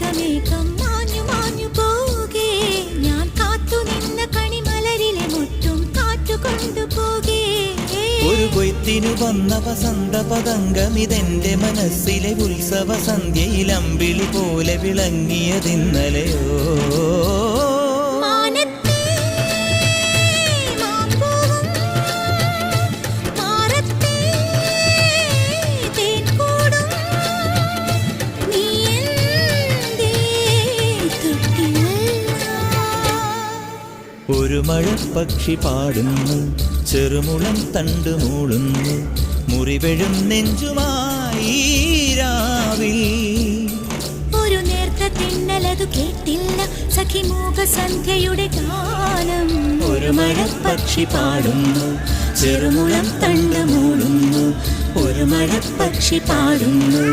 ശരതമേഘം മാഞ്ഞു മാഞ്ഞു പോകേ ഞാൻ കാത്തു നിന്ന കണിമലരിലെ മുട്ടും കാറ്റു കൊണ്ടുപോകേ ഒരു കൊയ്ത്തിനു വന്ന വസന്ത പതംഗമിതെന്റെ മനസ്സിലെ ഉത്സവ സന്ധ്യയിൽ അമ്പിളി പോലെ വിളങ്ങിയതിന്നലെയോ ഒരു മഴപ്പക്ഷി പാടുന്നു ചെറുമുളം തണ്ടു മൂളുന്നു മുറിവെഴും നെഞ്ചുമായി രാവിൽ ഒരു നേർത്ത തിന്നലതു കേട്ടില്ല സഖിമൂക സന്ധ്യയുടെ ഗാനം ഒരു മഴപ്പക്ഷി പാടുന്നു ചെറുമുളം തണ്ടു മൂളുന്നു ഒരു മഴപ്പക്ഷി പാടുന്നു